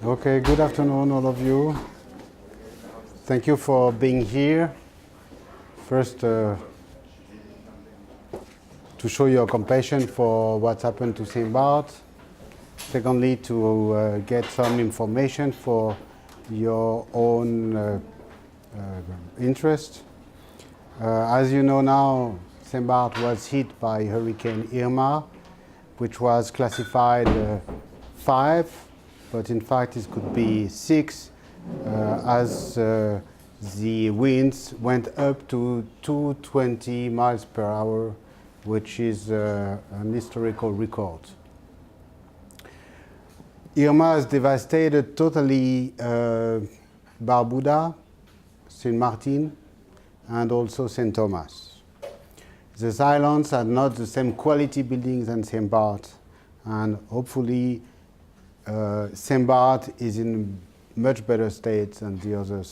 Okay, good afternoon, all of you. Thank you for being here. First, to show your compassion for what's happened to Saint Barth. Secondly, to get some information for your own interest. As you know now, Saint Barth was hit by Hurricane Irma, which was classified 5, but in fact it could be 6, as the winds went up to 220 miles per hour, which is an historical record. Irma has devastated totally Barbuda, Saint Martin, and also Saint Thomas. The islands are not the same quality buildings than Saint Barth, and hopefully Saint Barth is in much better state than the other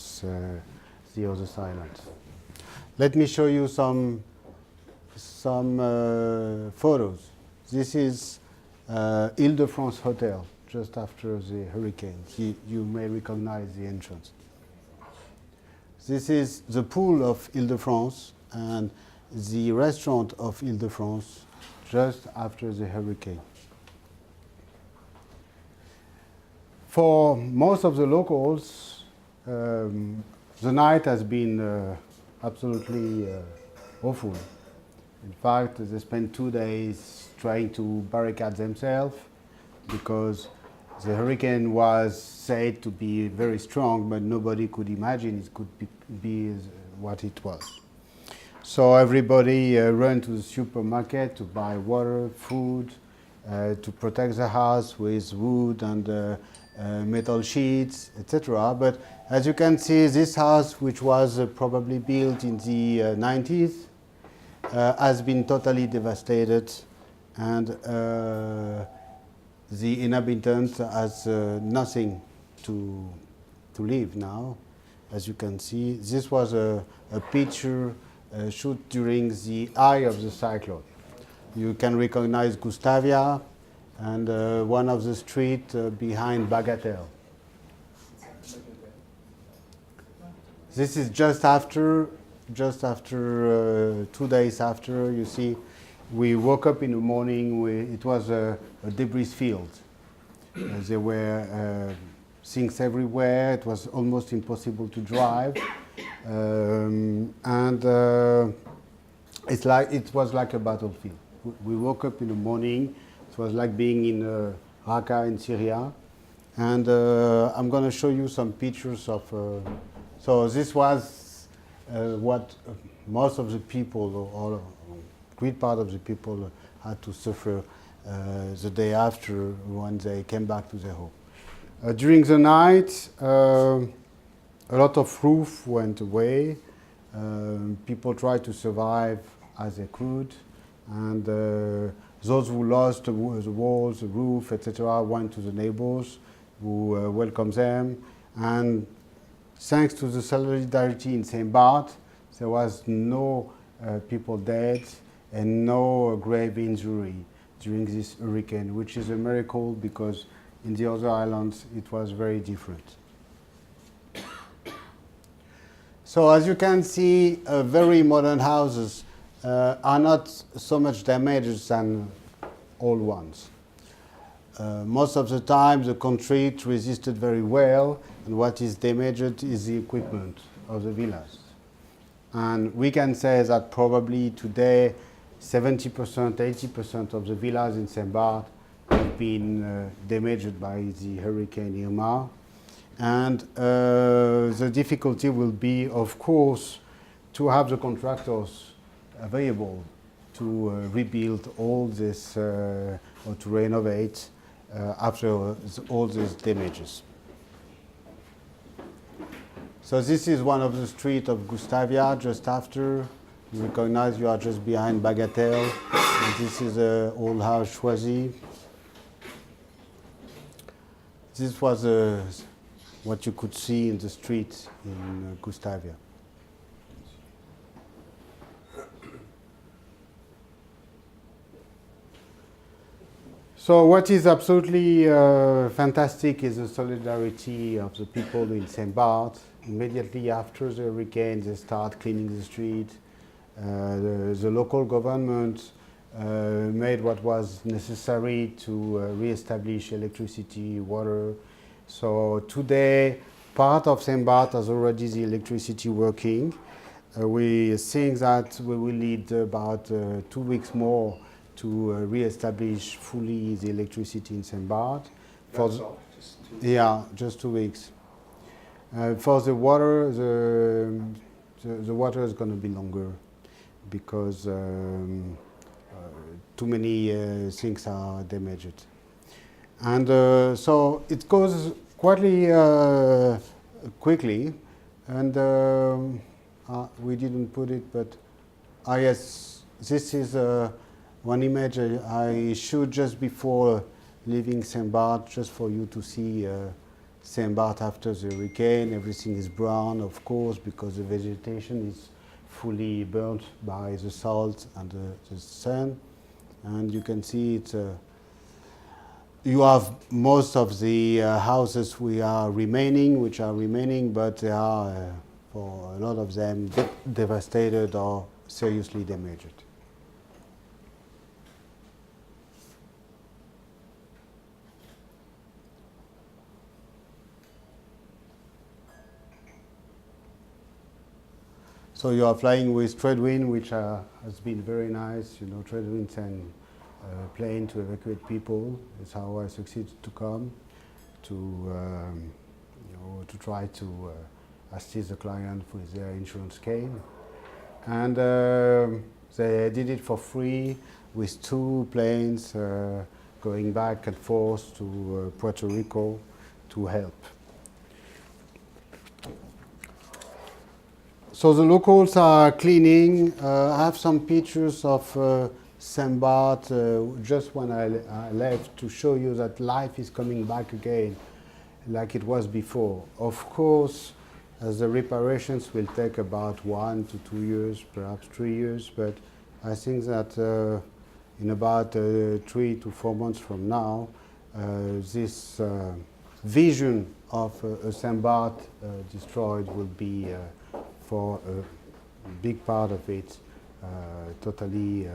islands. Let me show you some photos. This is Ile-de-France Hotel, just after the hurricane. You may recognize the entrance. This is the pool of Ile-de-France and the restaurant of Ile-de-France just after the hurricane. For most of the locals, the night has been absolutely awful. In fact, they spent 2 days trying to barricade themselves because the hurricane was said to be very strong, but nobody could imagine it could be what it was. So everybody ran to the supermarket to buy water, food, to protect the house with wood and metal sheets, etc. But as you can see, this house, which was probably built in the 90s, has been totally devastated, and the inhabitant has nothing to live now. As you can see, this was a picture shoot during the eye of the cyclone. You can recognize Gustavia and one of the streets behind Bagatelle. This is just after 2 days after. You see, we woke up in the morning, it was a debris field. There were things everywhere. It was almost impossible to drive. It was like a battlefield. We woke up in the morning. It was like being in Raqqa in Syria. And I'm going to show you some pictures of... so this was what most of the people, or great part of the people, had to suffer the day after when they came back to their home. During the night, a lot of roof went away. People tried to survive as they could, and those who lost the walls, the roof, etc., went to the neighbors who welcomed them. And thanks to the solidarity in Saint Barth, there was no people dead and no grave injury during this hurricane, which is a miracle because in the other islands it was very different. So as you can see, very modern houses are not so much damaged than old ones. Most of the time the concrete resisted very well, and what is damaged is the equipment of the villas. And we can say that probably today 70%, 80% of the villas in Saint Barth have been damaged by the Hurricane Irma. And the difficulty will be, of course, to have the contractors available to rebuild all this or to renovate after all these damages. So this is one of the streets of Gustavia, just after. You recognize you are just behind Bagatelle. And this is the old house Choisy. This was what you could see in the street in Gustavia. So what is absolutely fantastic is the solidarity of the people in Saint-Barth. Immediately after the hurricane, they start cleaning the street. The local government made what was necessary to re-establish electricity, water. So today, part of Saint-Barth has already the electricity working. We think that we will need about 2 weeks more to re-establish fully the electricity in Saint-Barth. Yeah, just 2 weeks. For the water, the water is going to be longer because too many things are damaged. And so it goes quite quickly. And we didn't put it, but yes, this is one image I showed just before leaving Saint-Barth, just for you to see Saint-Barth after the hurricane. Everything is brown, of course, because the vegetation is fully burnt by the salt and the sun. And you can see it. You have most of the houses which are remaining, but they are, for a lot of them, devastated or seriously damaged. So you are flying with trade wind, which has been very nice. You know, trade wind send plane to evacuate people. It's how I succeeded to come to try to assist the client with their insurance claim. And they did it for free with 2 planes going back and forth to Puerto Rico to help. So the locals are cleaning. I have some pictures of Saint-Barth just when I left to show you that life is coming back again like it was before. Of course, as the reparations will take about 1 to 2 years, perhaps 3 years, but I think that in about 3 to 4 months from now, this vision of Saint-Barth destroyed will be for a big part of it totally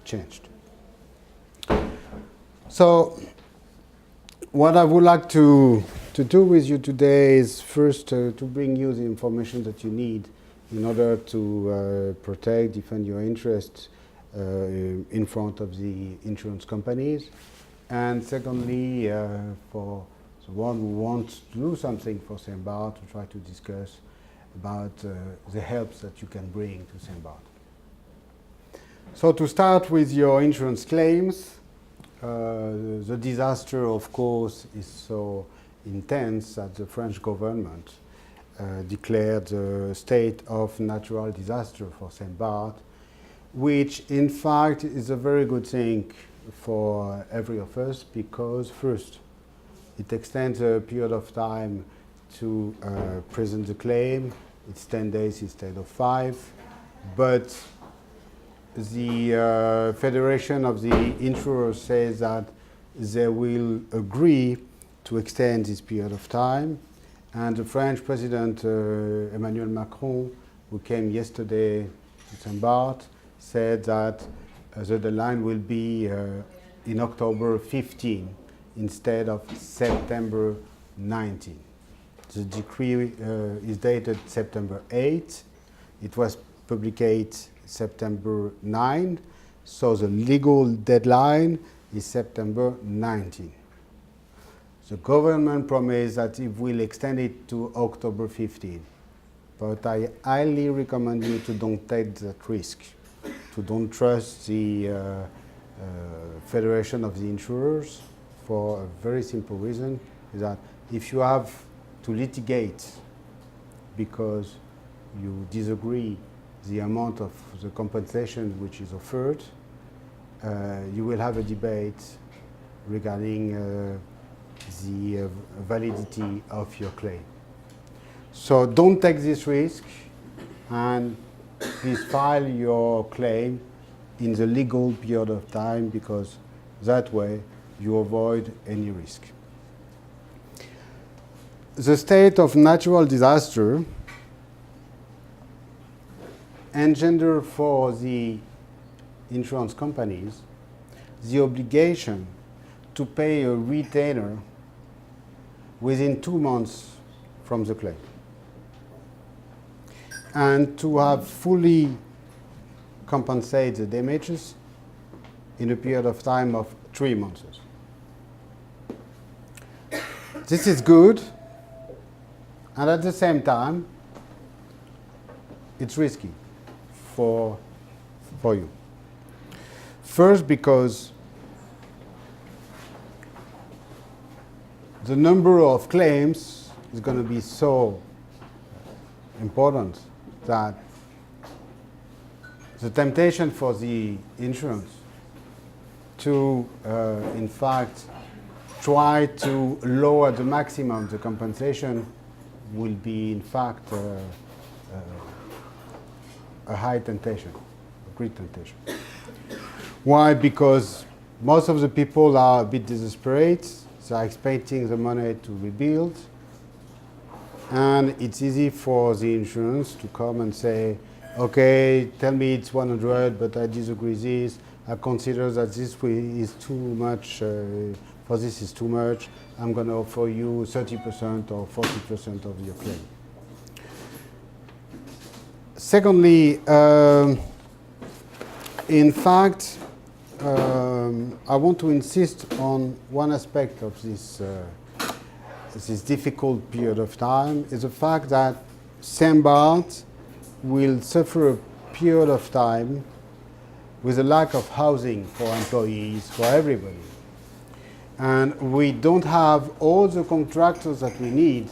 changed. So what I would like to do with you today is first to bring you the information that you need in order to protect, defend your interests in front of the insurance companies. And secondly, for the one who wants to do something for Saint-Barth, to try to discuss about the helps that you can bring to Saint-Barth. So to start with your insurance claims, the disaster, of course, is so intense that the French government declared a state of natural disaster for Saint-Barth, which in fact is a very good thing for every of us, because first, it extends a period of time to present the claim. It's 10 days instead of 5, but the Federation of the Insurers says that they will agree to extend this period of time, and the French President Emmanuel Macron, who came yesterday to Saint-Barth, said that the deadline will be in October 15 instead of September 19. The decree is dated September 8. It was published September 9, so the legal deadline is September 19. The government promised that it will extend it to October 15, but I highly recommend you to don't take that risk, to don't trust the Federation of the Insurers, for a very simple reason, is that if you have to litigate because you disagree the amount of the compensation which is offered, you will have a debate regarding the validity of your claim. So don't take this risk, and please file your claim in the legal period of time, because that way you avoid any risk. The state of natural disaster engender for the insurance companies the obligation to pay a retainer within 2 months from the claim, and to have fully compensate the damages in a period of time of 3 months. This is good, and at the same time, it's risky for you. First, because the number of claims is going to be so important that the temptation for the insurance to, in fact, try to lower the maximum the compensation will be, in fact, a high temptation, a great temptation. Why? Because most of the people are a bit desperate. They are expecting the money to rebuild. And it's easy for the insurance to come and say, okay, tell me it's 100, but I disagree with this. I consider that this is too much, for this is too much. I'm going to offer you 30% or 40% of your claim. Secondly, in fact, I want to insist on one aspect of this difficult period of time, is the fact that Saint-Barth will suffer a period of time with a lack of housing for employees, for everybody. And we don't have all the contractors that we need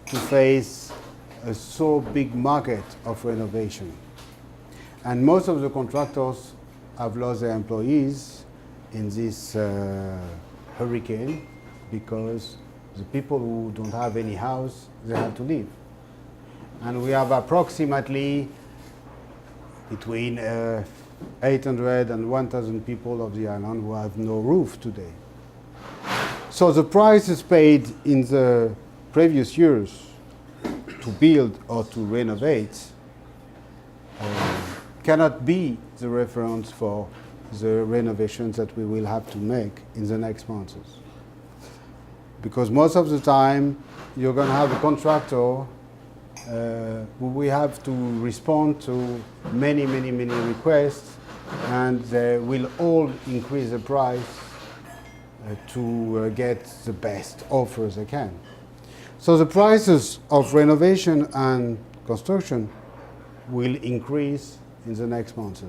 to face a so big market of renovation. And most of the contractors have lost their employees in this hurricane because the people who don't have any house, they have to leave. And we have approximately between 800 and 1,000 people of the island who have no roof today. So the prices paid in the previous years to build or to renovate cannot be the reference for the renovations that we will have to make in the next months. Because most of the time, you're going to have a contractor who will have to respond to many requests, and they will all increase the price to get the best offers they can. So the prices of renovation and construction will increase in the next months.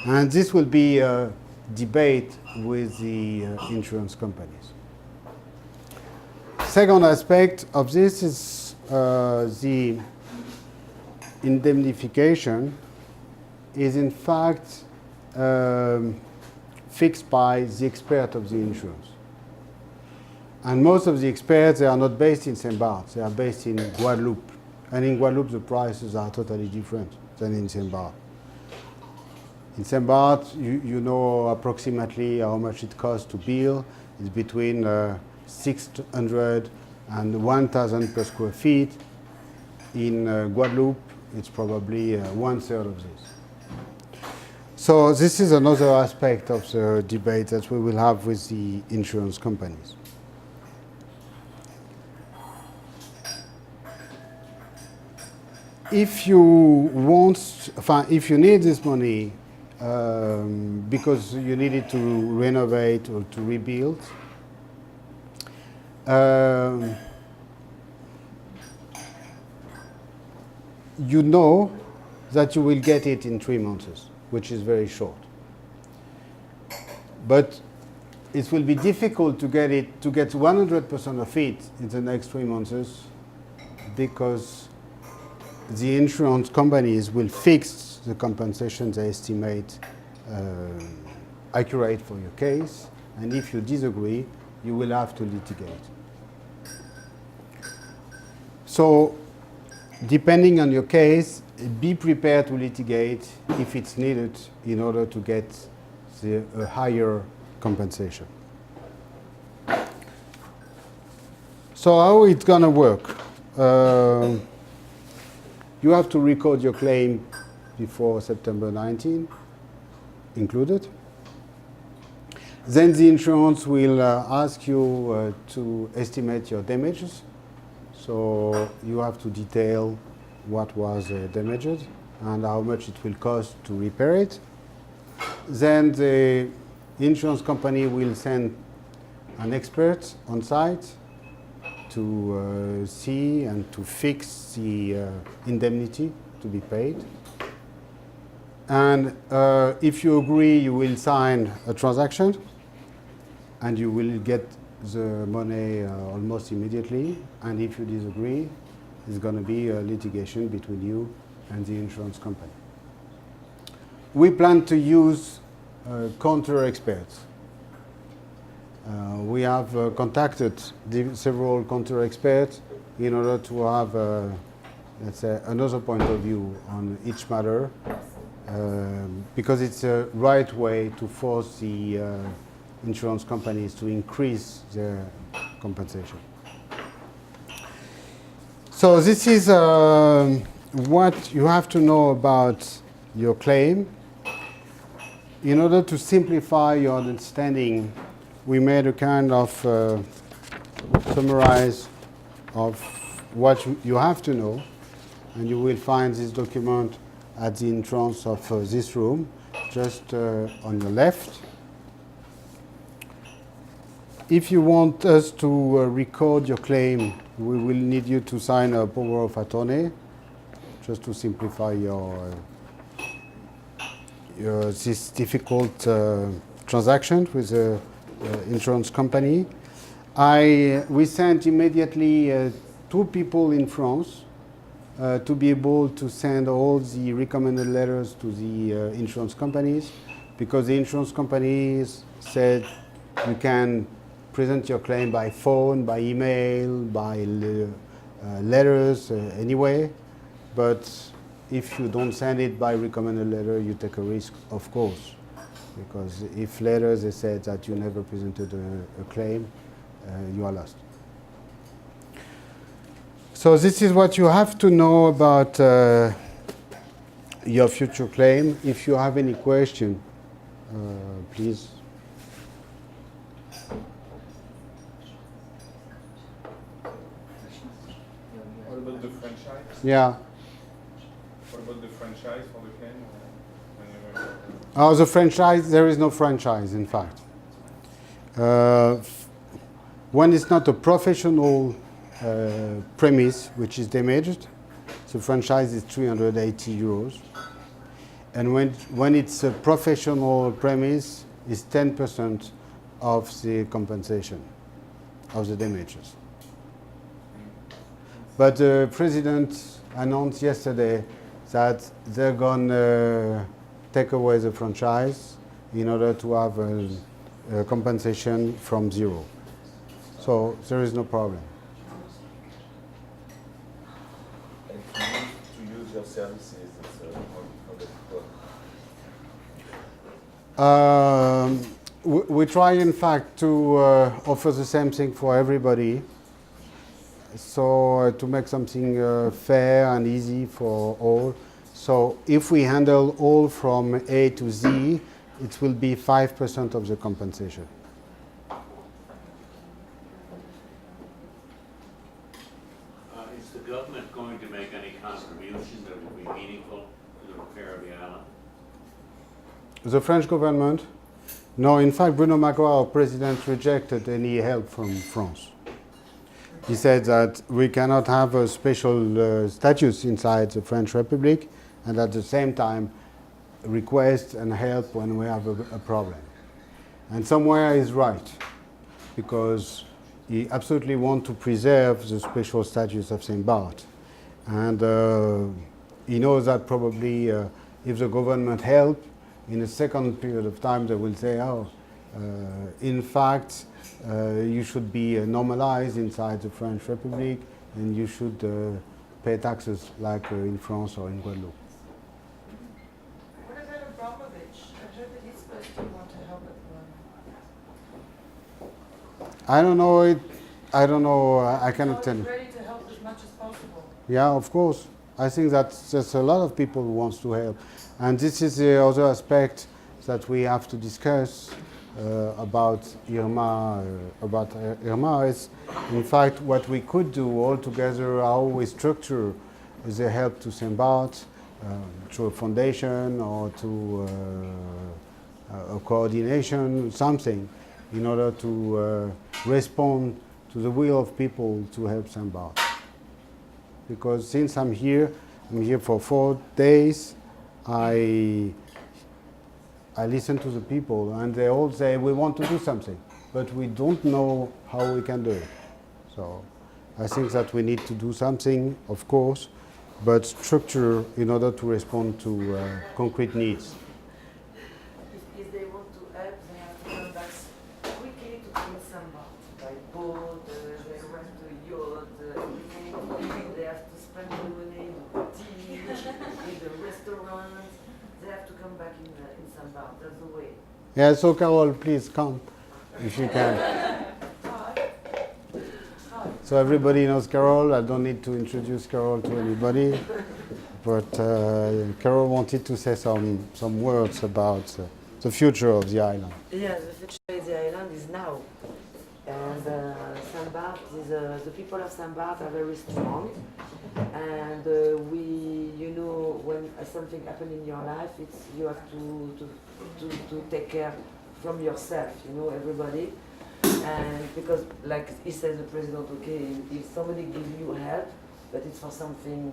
And this will be a debate with the insurance companies. Second aspect of this is the indemnification is in fact fixed by the expert of the insurance. And most of the experts, they are not based in Saint-Barth, they are based in Guadeloupe. And in Guadeloupe, the prices are totally different than in Saint-Barth. In Saint-Barth, you know approximately how much it costs to build. It's between 600 and 1,000 per square feet. In Guadeloupe, it's probably 1/3 of this. So this is another aspect of the debate that we will have with the insurance companies. If you if you need this money because you need it to renovate or to rebuild, you know that you will get it in 3 months, which is very short. But it will be difficult to get 100% of it in the next 3 months because the insurance companies will fix the compensation they estimate accurate for your case, and if you disagree, you will have to litigate. So, depending on your case, be prepared to litigate if it's needed in order to get a higher compensation. So how it's going to work? You have to record your claim before September 19, included. Then the insurance will ask you to estimate your damages. So you have to detail what was damaged and how much it will cost to repair it. Then the insurance company will send an expert on site to see and to fix the indemnity to be paid. And if you agree, you will sign a transaction and you will get the money almost immediately. And if you disagree, there's going to be a litigation between you and the insurance company. We plan to use counter experts. We have contacted several counter experts in order to have, let's say, another point of view on each matter, because it's a right way to force the insurance companies to increase their compensation. So this is what you have to know about your claim. In order to simplify your understanding, we made a kind of summarize of what you have to know, and you will find this document at the entrance of this room, just on your left. If you want us to record your claim, we will need you to sign a power of attorney, just to simplify your this difficult transaction with the insurance company. We sent immediately 2 people in France to be able to send all the recommended letters to the insurance companies, because the insurance companies said you can present your claim by phone, by email, by letters, anyway. But if you don't send it by recommended letter, you take a risk, of course. Because if later they said that you never presented a claim, you are lost. So this is what you have to know about your future claim. If you have any question, please. What about the franchise? Yeah. What about the franchise for the claim? Oh, the franchise, there is no franchise, in fact. When it's not a professional premise which is damaged, the franchise is 380 euros. And when it's a professional premise, it's 10% of the compensation of the damages. But the president announced yesterday that they're going to take away the franchise in order to have a compensation from zero. So there is no problem. And to use your services, how does it work? We try, in fact, to offer the same thing for everybody. So to make something fair and easy for all. So if we handle all from A to Z, it will be 5% of the compensation. Is the government going to make any contribution that will be meaningful to the repair of the island? The French government? No, in fact, Bruno Macron, our president, rejected any help from France. He said that we cannot have a special status inside the French Republic, and at the same time request and help when we have a problem. And somewhere he's right, because he absolutely wants to preserve the special status of Saint-Barth. And he knows that probably if the government help, in a second period of time they will say, oh, in fact, you should be normalized inside the French Republic, and you should pay taxes like in France or in Guadeloupe. What about Abramovich? I heard that he's supposed to want to help at the moment. I don't know it. I don't know, I cannot tell So you. it's ready to help as much as possible. Yeah, of course. I think that there's a lot of people who wants to help. And this is the other aspect that we have to discuss about Irma. Is, in fact, what we could do all together, how we structure the help to Saint-Barth through a foundation or to a coordination, something, in order to respond to the will of people to help Saint-Barth. Because since I'm here for 4 days, I listen to the people and they all say we want to do something, but we don't know how we can do it. So I think that we need to do something, of course, but structure in order to respond to concrete needs. If they want to help, they have to come back quickly to clean Saint-Barth. By boat, they rent a yacht, everything. They have to spend the money in the tea, in the restaurants. They have to come back in Saint-Barth. That's the way. Yeah, so Carol, please come if you can. So everybody knows Carol. I don't need to introduce Carol to anybody. But Carol wanted to say some words about the future of the island. Yeah, the future of the island is now. And Saint-Barth is, the people of Saint-Barth are very strong. And when something happens in your life, you have to take care from yourself, everybody. And because, like he says, the president, okay, if somebody gives you help, but it's for something,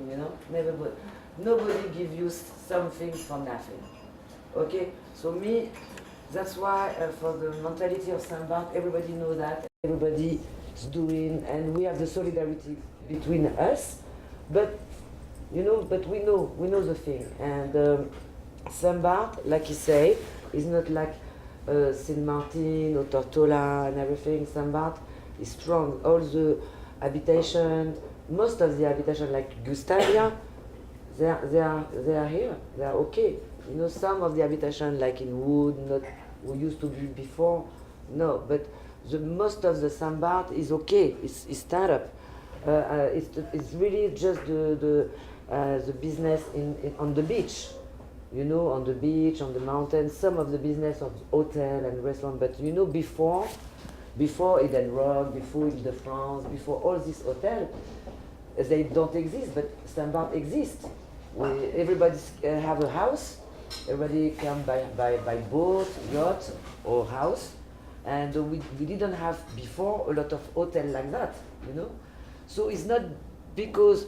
nobody gives you something for nothing. Okay, so that's why for the mentality of Saint-Barth, everybody knows that, everybody is doing, and we have the solidarity between us, but we know the thing. And Saint-Barth, like he say, is not like Saint-Martin or Tortola and everything. Saint-Barth is strong. All the habitation, most of the habitation, like Gustavia, they are here. They are okay. Some of the habitation, like in wood, not who used to be before, no. But most of the Saint-Barth is okay. It's startup. It's really just the business on the beach. On the beach, on the mountain, some of the business of hotel and restaurant, but before Eden Rock, before Ile de France, before all these hotels, they don't exist, but Saint-Barth exists. Everybody have a house, everybody come by boat, yacht, or house, and we didn't have before a lot of hotels like that, So it's not because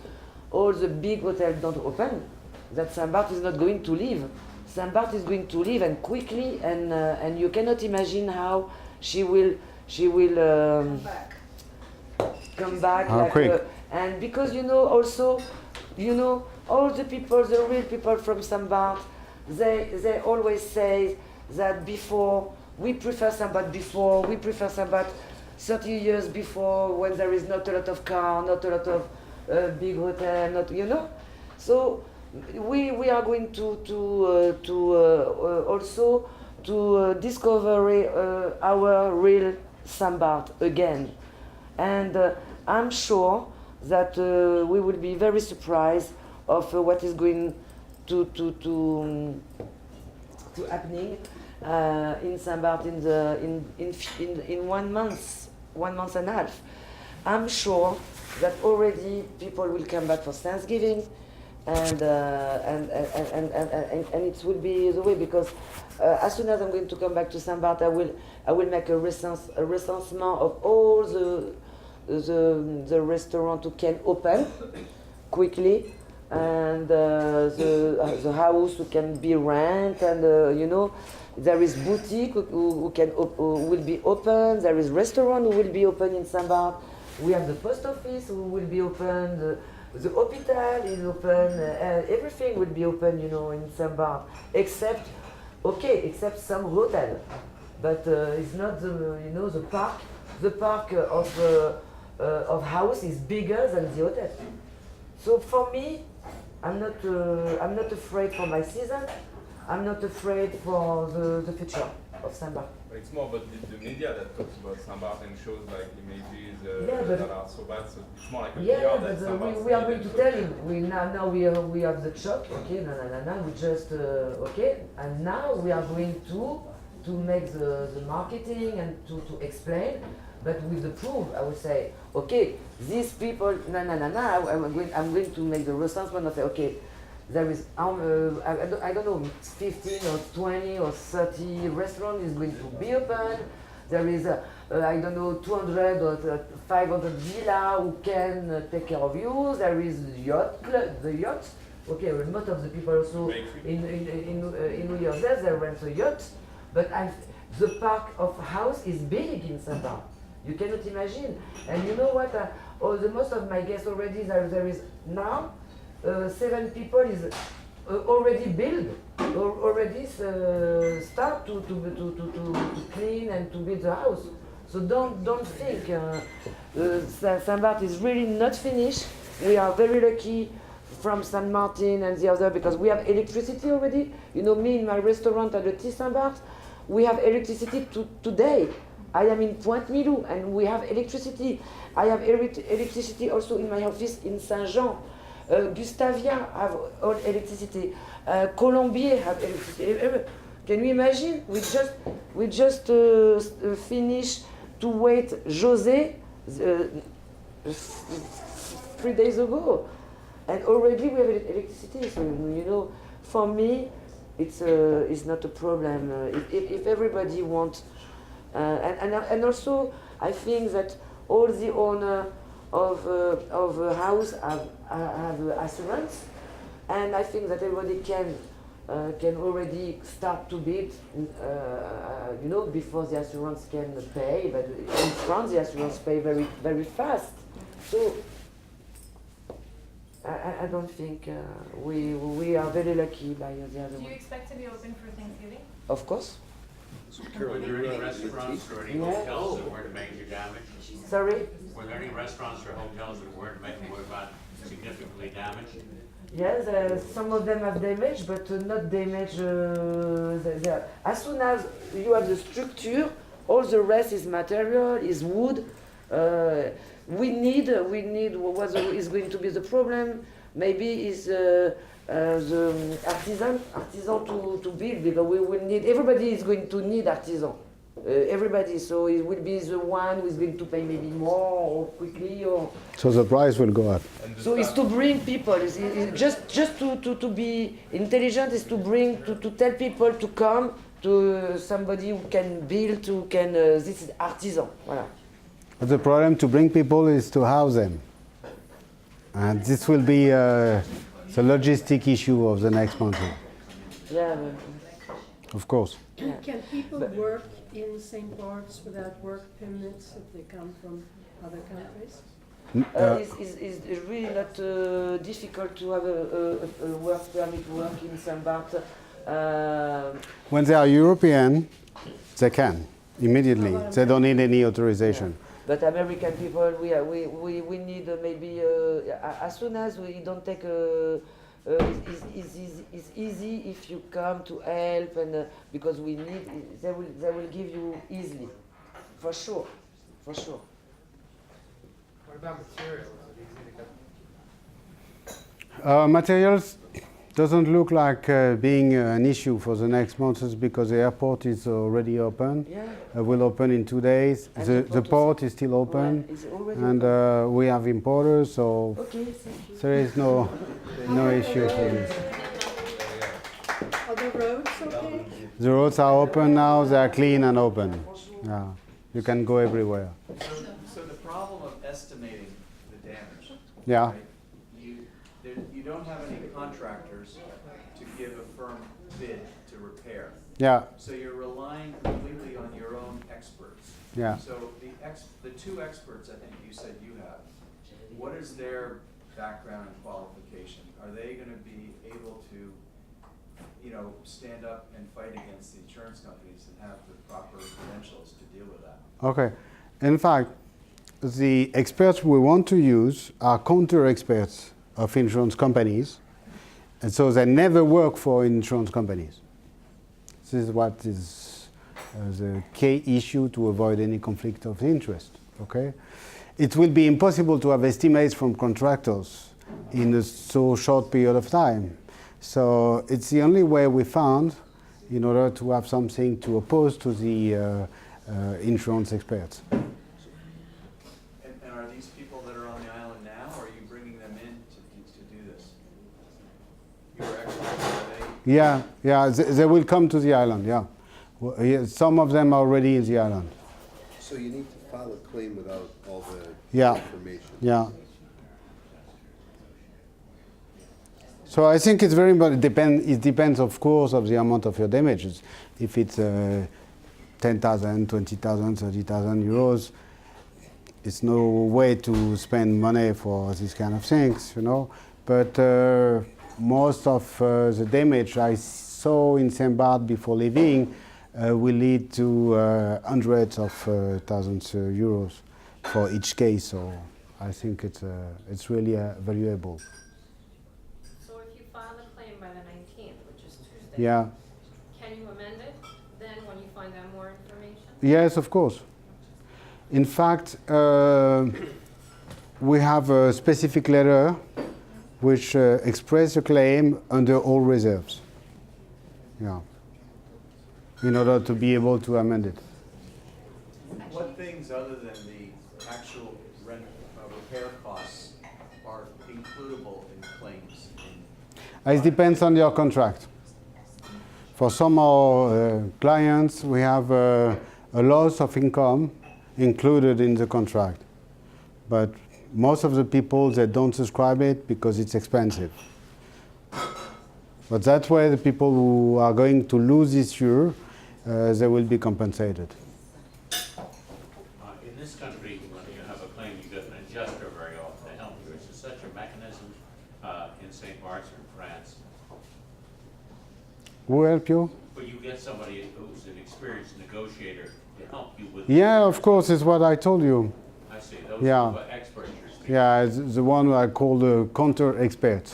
all the big hotels don't open that Saint-Barth is not going to live. Saint-Barth is going to live, and quickly, and you cannot imagine how she will come back. How quick? And because also, all the people, the real people from Saint-Barth, they always say that before, we prefer Saint-Barth before, we prefer Saint-Barth 30 years before, when there is not a lot of car, not a lot of big hotel, not, So we are going to also to discover our real Saint-Barth again, and I'm sure that we will be very surprised of what is going to happening in Saint-Barth in 1 month, 1 month and a half. I'm sure that already people will come back for Thanksgiving. And it will be the way, because as soon as I'm going to come back to Saint-Barth, I will make a recensement of all the restaurants who can open quickly, and the house who can be rent, and there is boutique who will be open. There is restaurant who will be open in Saint-Barth. We have the post office who will be open. The hospital is open, everything will be open, in Saint-Barth, except some hotel, but it's not the park. The park of house is bigger than the hotel. So for me, I'm not afraid for my season. I'm not afraid for the future. of Saint-Barth. But it's more about the media that talks about Saint-Barth and shows like images Yeah, but- that are so bad. So it's more like a Yeah, PR but that Saint-Barth we are going made to and tell so- him. We have the shop, okay, we just okay, and now we are going to make the marketing and to explain, but with the proof. I would say, okay, these people, I'm going to make the recensement and say, okay, there is I don't know, 15 or 20 or 30 restaurants is going to be open. There is I don't know, 200 or 500 villa who can take care of you. There is the yacht. Okay, well, most of the people also in New York they rent a yacht, but the park of house is big in Saint-Barth. You cannot imagine. And you know what? Most of my guests already there is now 7 people is already built, already start to clean and to build the house. So don't think Saint-Barth is really not finished. We are very lucky from Saint Martin and the other because we have electricity already. You know, me in my restaurant at the T Saint-Barth, we have electricity today. I am in Pointe-Milou and we have electricity. I have electricity also in my office in Saint-Jean. Gustavia have all electricity. Colombier have electricity. Can you imagine? We just finished to wait José 3 days ago, and already we have electricity. So you know, for me, it's not a problem. If everybody wants, and also I think that all the owner of a house have assurance, and I think that everybody can already start to bid, you know, before the assurance can pay. But in France, the assurance pay very, very fast. So I don't think we are very lucky by the other Do you one. expect to be open for Thanksgiving? Of course. Were there any restaurants or any Yeah. hotels that weren't major damage? Sorry. Were there any restaurants or hotels that weren't significantly damaged? Yes, some of them have damage, but not damage. As soon as you have the structure, all the rest is material, is wood. We need what is going to be the problem. Maybe is the artisan to build, because we will need. Everybody is going to need artisan. Everybody, so it will be the one who is going to pay maybe more or quickly or. So the price will go up. And the So it's staff- to bring people. It's just to be intelligent. Is to bring to tell people to come to somebody who can build, who can. This is artisan. Voilà. But the problem to bring people is to house them. And this will be the logistic issue of the next month, Yeah. of course. Yeah. Can people work in St. Bart's without work permits if they come from other countries? It's really not difficult to have a work permit work in Saint-Barth. When they are European, they can immediately. They don't need any authorization. But American people, we need maybe as soon as we don't take it's easy if you come to help and because we need they will give you easily, for sure. What about materials? Is it easy to get? Materials doesn't look like being an issue for the next months because the airport is already open. Yeah. Will open in 2 days. And The port is still open, Well, it's already and open. we have importers, so Okay, thank you. there is no issue for this. Are the roads okay? The roads are open now. They are clean and open. Yeah, you can go everywhere. So the problem of estimating the damage. Yeah. right, You don't have any contractors to give a firm bid to repair. Yeah, So you're relying completely on your own experts. yeah. So the 2 experts I think you said you have, what is their background and qualification? Are they gonna be able to, you know, stand up and fight against the insurance companies and have the proper credentials to deal with that? Okay. In fact, the experts we want to use are counter experts of insurance companies, and so they never work for insurance companies. This is what is the key issue to avoid any conflict of interest. Okay, it will be impossible to have estimates from contractors in a so short period of time. So it's the only way we found in order to have something to oppose to the insurance experts. And are these people that are on the island now, or are you bringing them in to do this? Your experts, are they? Yeah, they will come to the island, yeah. Well, yeah. Some of them are already in the island. So you need to file a claim without all the Yeah. information. Yeah. So I think it's very important. It depends, of course, of the amount of your damages. If it's 10,000, 20,000, 30,000 euros, it's no way to spend money for these kind of things, you know. But most of the damage I saw in Saint-Barth before leaving will lead to hundreds of thousands euros for each case. So I think it's really valuable. So if you file a claim by the 19th, which is Tuesday. Yeah. Can you amend it then when you find out more information? Yes, of course. In fact, we have a specific letter which expresses a claim under all reserves. Yeah. In order to be able to amend it. What things other than the actual repair costs are includable in claims? It depends on your contract. For some of our clients, we have a loss of income included in the contract. But most of the people, they don't subscribe it because it's expensive. But that's why the people who are going to lose this year, they will be compensated. In this country, when you have a claim, you get an adjuster very often to help you. Is there such a mechanism in St. Bart's or in France? Who help you? But you get somebody who's an experienced negotiator to help you with. Yeah, of course, it's what I told you. I see. Those Yeah. are the experts you're speaking. Yeah, it's the one I call the counter expert.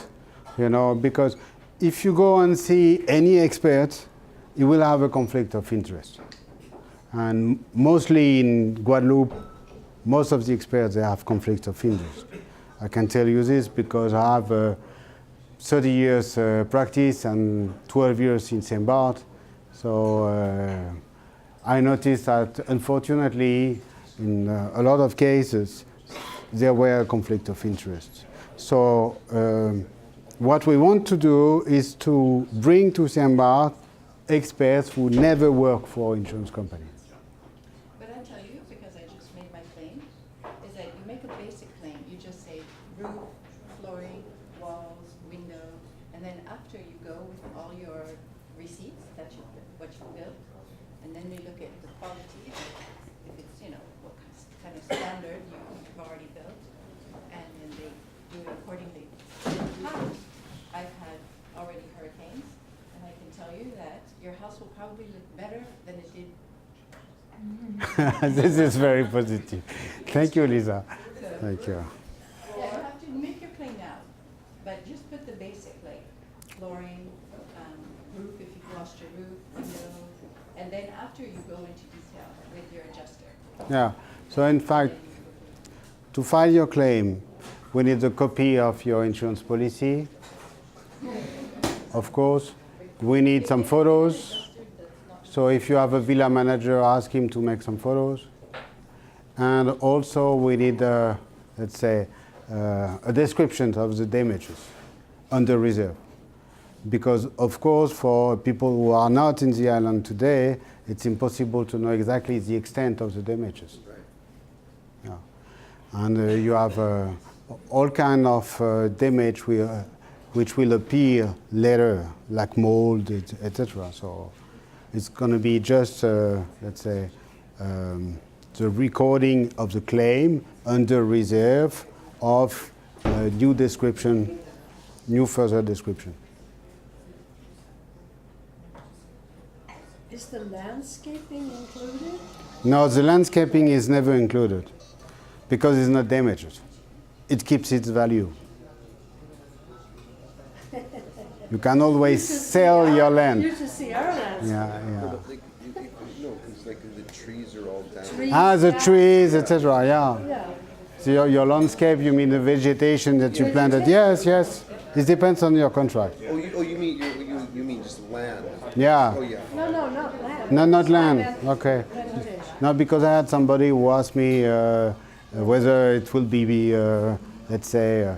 You know, because if you go and see any expert, you will have a conflict of interest. And mostly in Guadeloupe, most of the experts, they have conflicts of interest. I can tell you this because I have 30 years practice and 12 years in Saint-Barth. So I noticed that unfortunately, in a lot of cases, there were a conflict of interest. So what we want to do is to bring to Saint-Barth experts who never work for insurance companies. But I tell you, because I just made my claim, is that you make a basic claim. You just say roof, flooring, walls, window, and then after you go with all your receipts that what you built, and then they look at the quality, if it's, you know, what kind of standard you've already built, and then they do it accordingly. In the past, I've had already hurricanes, and I can tell you that your house will probably look better than it did. This is very positive. Thank you, Lisa. Thank you. Yeah, you have to make your claim now, but just put the basic, like flooring, roof if you've lost your roof, window, and then after you go into detail with your adjuster. Yeah. So in fact, to file your claim, we need a copy of your insurance policy. Of course, we need some photos. So if you have a villa manager, ask him to make some photos. And also we need, let's say, a description of the damages under reserve. Because of course, for people who are not in the island today, it's impossible to know exactly the extent of the damages. Yeah. And you have all kind of damage which will appear later, like mold, etc. So it's going to be just, let's say, the recording of the claim under reserve of new description, new further description. Is the landscaping included? No, the landscaping is never included because it's not damaged. It keeps its value. You can always sell your land. You should see our landscape. Yeah, yeah. No, because trees are all down. Trees. Ah, the trees, etc. Yeah. Yeah. So your landscape, you mean the vegetation that you planted? Yes, yes. It depends on your contract. You mean just land? Yeah. Oh, yeah. No, not land. No, not land. Vegetation. Okay. No, because I had somebody who asked me whether it will be, let's say,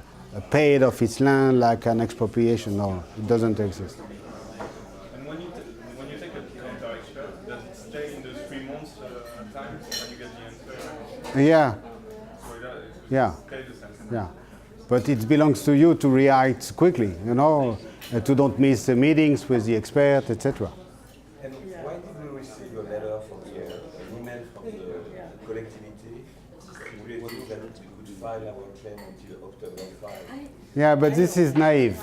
paid of its land like an expropriation. No, it doesn't exist. And when you take a counter expert, does it stay in the 3 months time when you get the answer? Yeah, So it yeah, stays the same. yeah. But it belongs to you to react quickly, you know, to don't miss the meetings with the expert, etc. And why did we receive a letter from an email from the collectivity relating that we could file our claim until October 5? Yeah, but this is naive,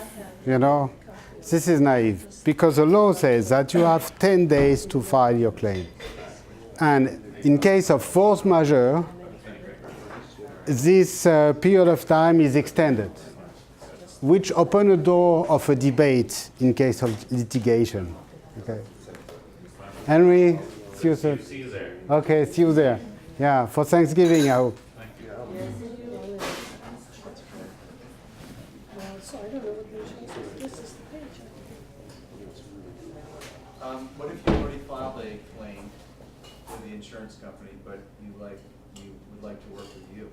you know. This is naive because the law says that you have 10 days to file your claim. And in case of force majeure, this period of time is extended, which opens a door of a debate in case of litigation. Okay. Henry, see you soon. See you there. Okay, see you there. Yeah, for Thanksgiving, I hope. So I don't know what the insurance is. This is the page. What if you already filed a claim with the insurance company, but you would like to work with you?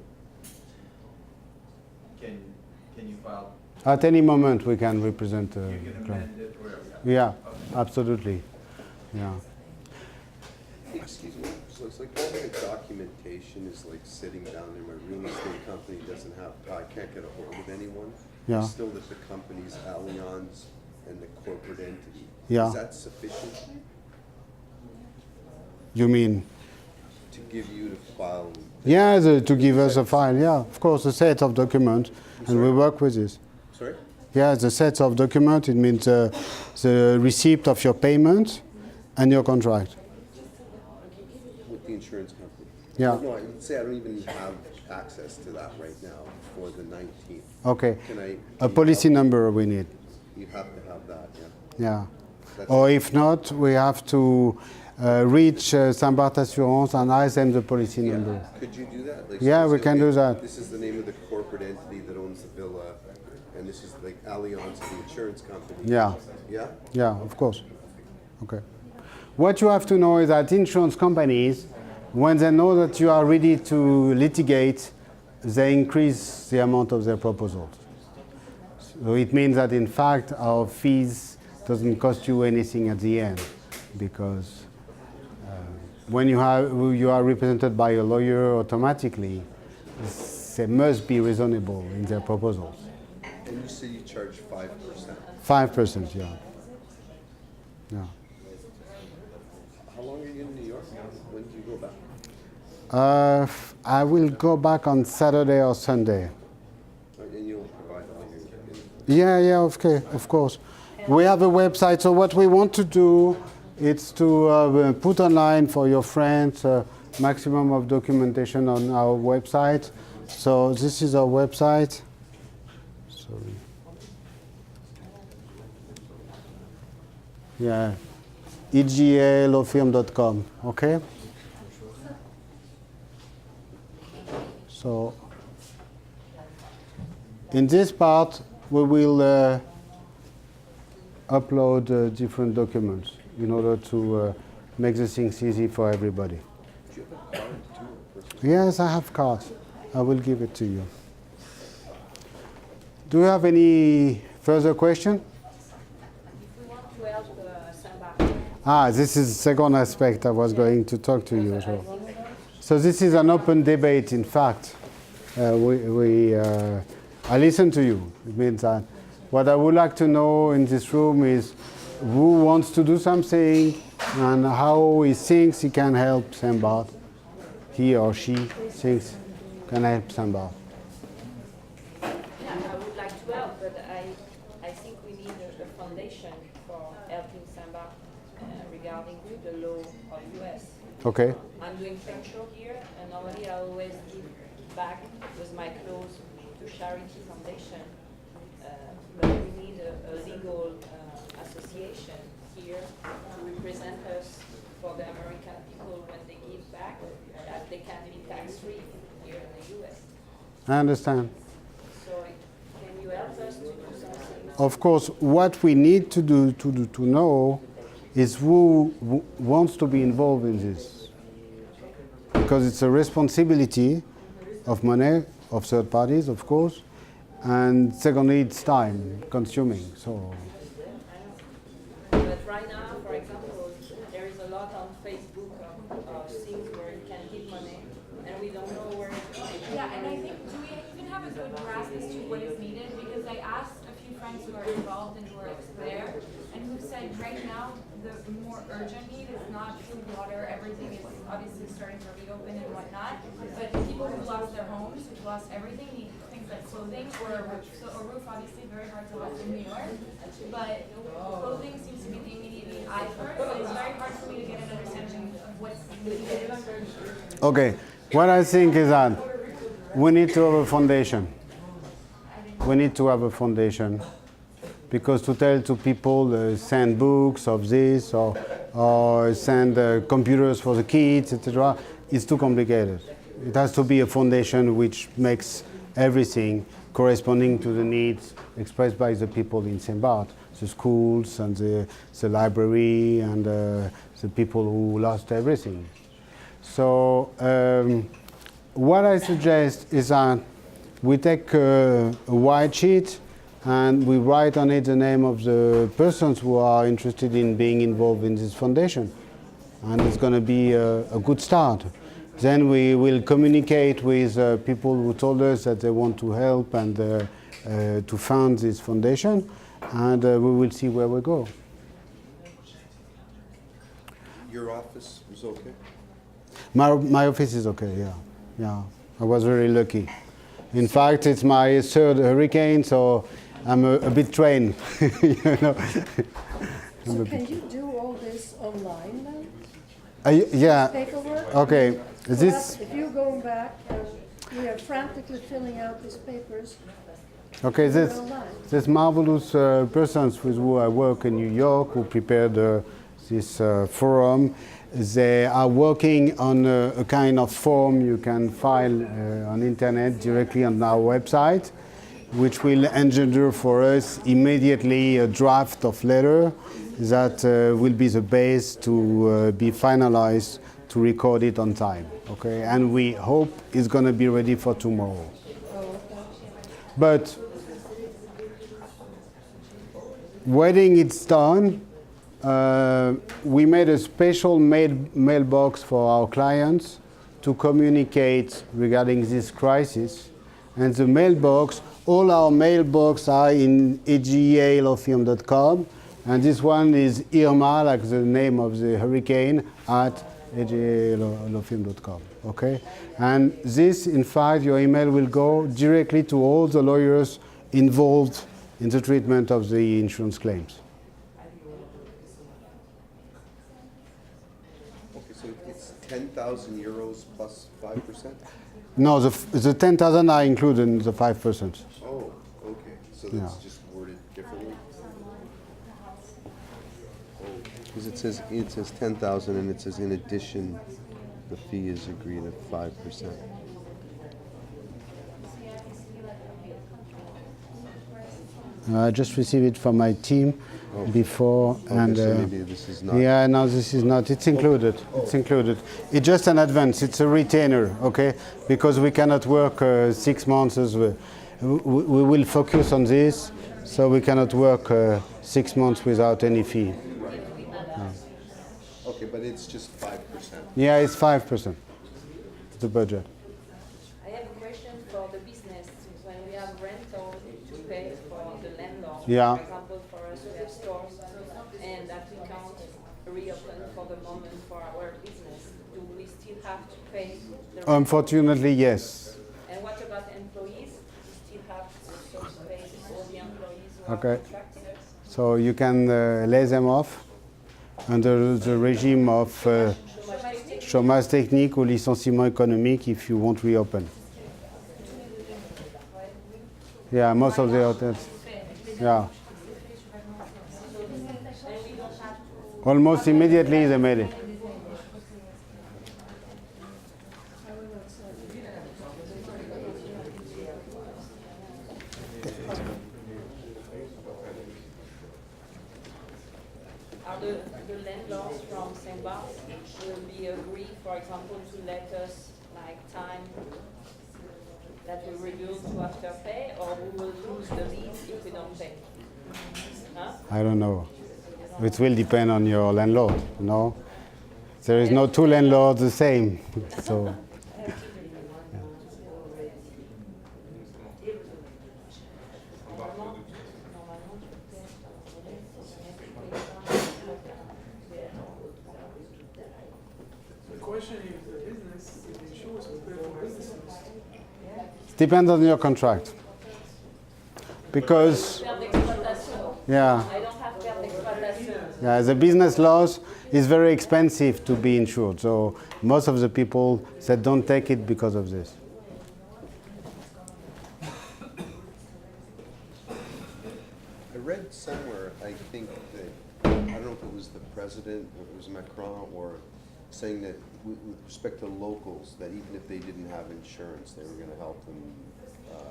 Can you file? At any moment, we can represent the You can claim. amend it or whatever. Yeah, Okay. absolutely. Yeah. Excuse me, so it's like all the documentation is like sitting down there, my real estate company doesn't have, I can't get a hold of anyone. Yeah. It's still that the company's Allianz and the corporate entity. Yeah. Is that sufficient You mean? to give you to file? Yeah, to give us a file. Yeah, of course, a set of documents, and we work with this. Sorry? Yeah, the set of documents. It means the receipt of your payment and your contract. With the insurance company? Yeah. No, I would say I don't even have access to that right now for the 19th. Okay. Can I? A policy number we need. You have to have that, yeah. Yeah. That's- Or if not, we have to reach Saint-Barth Assurance and ask them the policy number. Could you do that? Like, Yeah, so we can do that. This is the name of the corporate entity that owns the villa, and this is like Allianz, the insurance company. Yeah. Yeah? Yeah, of course. Okay. What you have to know is that insurance companies, when they know that you are ready to litigate, they increase the amount of their proposals. So it means that in fact our fees doesn't cost you anything at the end, because when you are represented by a lawyer, automatically they must be reasonable in their proposals. And you say you charge 5%. 5%, yeah. Yeah. How long are you in New York? When do you go back? I will go back on Saturday or Sunday. And you'll provide all your... Yeah, okay, of course. We have a website, so what we want to do is to put online for your friends maximum of documentation on our website. So this is our website. Sorry. Yeah, egalawfirm.com, okay? So in this part, we will upload different documents in order to make the things easy for everybody. Do you have a card too? Or Yes, I have cards. I will give it to you. Do you have any further question? If we want to help Saint-Barthélemy, Ah, this is the second aspect I was going to talk to you. So this is an open debate, in fact. I listen to you. It means that what I would like to know in this room is who wants to do something and how he thinks he can help Saint-Barth. He or she thinks can help Saint-Barth. yeah, I would like to help, but I think we need a foundation for helping Saint-Barth regarding to the law of US. Okay. I'm doing French here, and normally I always give back with my clothes to charity foundation. But we need a legal association here to represent us for the American people when they give back, that they can be tax-free here in the US. I understand. So can you help us to do something? Of course, what we need to do to know is who wants to be involved in this, because it's a responsibility of money of third parties, of course, and secondly, it's time consuming. So. But right now, for example, there is a lot on Facebook of things where you can give money, and we don't know where it's going. Yeah, and I think, do we even have a good grasp as to what is needed? Because I asked a few friends who are involved and who are there, and who said right now the more urgent need is not food, water, everything is obviously starting to reopen and whatnot, but people who lost their homes, who lost everything, need things like clothing or a roof. So a roof, obviously, very hard to lose in New York, but clothing seems to be the immediate need I've heard, but it's very hard for me to get an understanding of what's needed. Okay, what I think is that we need to have a foundation. We need to have a foundation, because to tell to people send books of this or send computers for the kids, etc., is too complicated. It has to be a foundation which makes everything corresponding to the needs expressed by the people in Saint-Barth, the schools and the library and the people who lost everything. So what I suggest is that we take a white sheet and we write on it the name of the persons who are interested in being involved in this foundation. And it's going to be a good start. Then we will communicate with people who told us that they want to help and to fund this foundation, and we will see where we go. Your office was okay? My office is okay, yeah. I was very lucky. In fact, it's my third hurricane, so I'm a bit trained. You know. So can you do all this online then? Yeah. Paperwork? Okay. So This. if you're going back, we are frantically filling out these papers. Okay. This marvelous persons with who I work in New York who prepared this forum. They are working on a kind of form you can file on internet directly on our website, which will engender for us immediately a draft of letter that will be the base to be finalized to record it on time. Okay, and we hope it's going to be ready for tomorrow. But when it's done, we made a special mailbox for our clients to communicate regarding this crisis. And the mailbox, all our mailbox are in agalofirm.com, and this one is Irma, like the name of the hurricane, at agalofirm.com. Okay? And this, in fact, your email will go directly to all the lawyers involved in the treatment of the insurance claims. Okay, so it's 10,000 euros plus 5%? No, the 10,000 are included in the 5%. Oh, okay. So that's just worded differently? Because it says 10,000 and it says in addition, the fee is agreed at 5%. I just received it from my team before, Okay, and so maybe this is not. yeah, no, this is not. It's included. It's included. It's just an advance. It's a retainer, okay? Because we cannot work 6 months as we will focus on this, so we cannot work 6 months without any fee. Okay, but it's just 5%. Yeah, it's 5%. The budget. I have a question for the business. When we have rental to pay for the landlord, Yeah. for example, for us we have stores, and that we can't reopen for the moment for our business, do we still have to pay the rent? Unfortunately, yes. And what about employees? We still have to pay all the employees who are Okay. contracted? So you can lay them off under the regime of chômage technique ou licenciement économique if you won't reopen. Yeah, most of the hotels. Yeah. Almost immediately they made it. the landlords from Saint-Barth will be agree, for example, to let us like time that we reduce to afterpay, or we will lose the lease if we don't pay? Huh? I don't know. It will depend on your landlord, you know. There is no two landlords the same, so. The question is the business, if the insurance will pay for businesses. Depends on your contract. Because, yeah. I don't have perte d'exploitation. Yeah, the business loss is very expensive to be insured, so most of the people said don't take it because of this. I read somewhere, I think that, I don't know if it was the president, or it was Macron, or saying that with respect to locals, that even if they didn't have insurance, they were going to help them.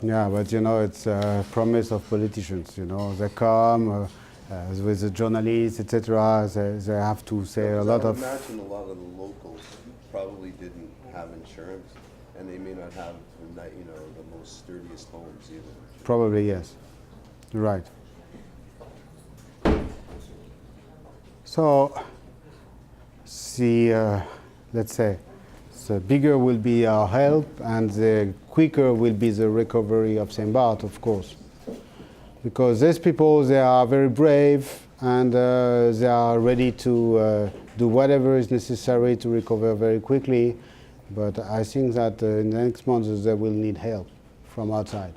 Yeah, but you know, it's a promise of politicians, you know, they come with the journalists, etc., they have to say a lot of... I imagine a lot of the locals probably didn't have insurance, and they may not have, you know, the most sturdiest homes either. Probably, yes. You're right. So, let's say, the bigger will be our help, and the quicker will be the recovery of Saint-Barth, of course. Because these people, they are very brave, and they are ready to do whatever is necessary to recover very quickly. But I think that in the next months, they will need help from outside.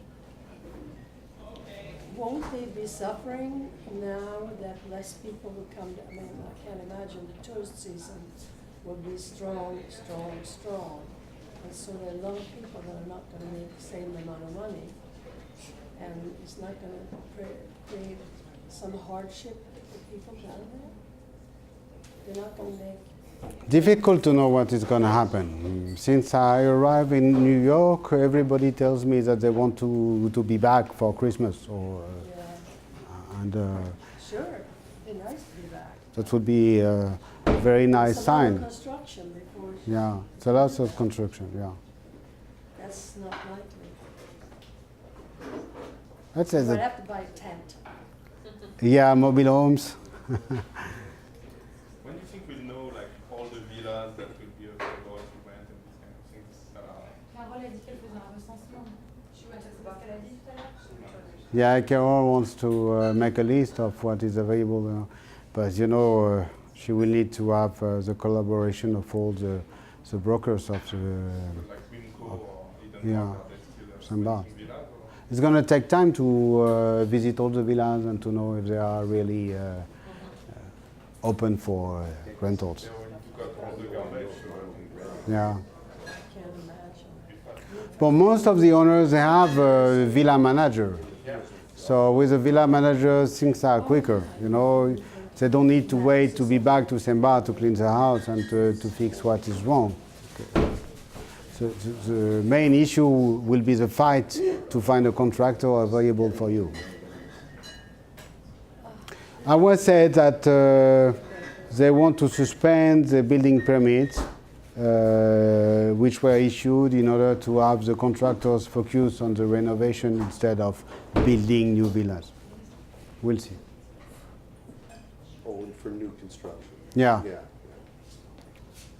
Won't they be suffering now that less people will come? I mean, I can't imagine the tourist season will be strong. And so there are a lot of people that are not going to make the same amount of money. And it's not going to create some hardship for people down there. They're not going to make... Difficult to know what is going to happen. Since I arrived in New York, everybody tells me that they want to be back for Christmas. Or, and sure, it'd be nice to be back. that would be a very nice sign. It's a lot of construction before... Yeah, it's a lot of construction, yeah. That's not likely. Let's say You might that, have to buy a tent. yeah, mobile homes. When do you think we'll know like all the villas that will be available to rent and these kind of things? Carole a dit qu'elle faisait un recensement. Je suis c'est pas ce qu'elle a dit tout à l'heure. Yeah, Carol wants to make a list of what is available, but you know, she will need to have the collaboration of all the brokers of the... like Winco or Eden yeah, Park, are they still Saint-Barth. renting villas, or? It's going to take time to visit all the villas and to know if they are really open for rentals. They already took out all the garbage, so Yeah. Can't imagine. But most of the owners, they have a villa manager. So with a villa manager, things are quicker, you know. They don't need to wait to be back to Saint-Barth to clean the house and to fix what is wrong. Okay. So the main issue will be the fight to find a contractor available for you. I was said that they want to suspend the building permits which were issued in order to have the contractors focus on the renovation instead of building new villas. We'll see. Oh, and for new construction. Yeah, Yeah.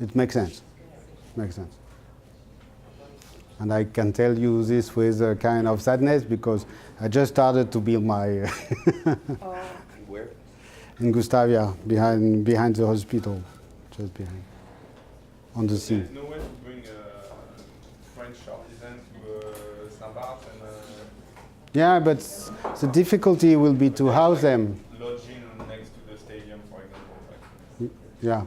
it makes sense. Makes sense. And I can tell you this with a kind of sadness because I just started to build my Where? in Gustavia, behind the hospital, just behind, on the sea. There's no way to bring French artisans to Saint-Barth and Yeah, but the difficulty will be to house them. lodging next to the stadium, for example. Like, Yeah, you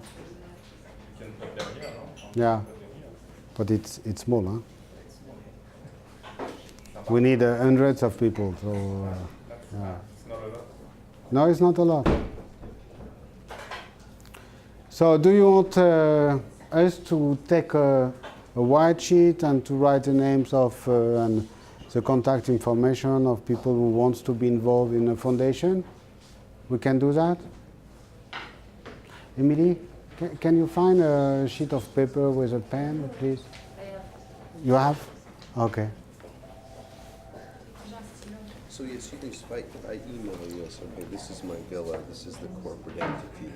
can put them here, no? yeah, Put them here. but it's small, huh? We need hundreds of people, so yeah. It's not a lot. No, it's not a lot. So do you want us to take a white sheet and to write the names of and the contact information of people who wants to be involved in a foundation? We can do that? Emily, can you find a sheet of paper with a pen, please? You have? Okay. So yes, you can just, I email you, yes, okay, this is my villa, this is the corporate entity,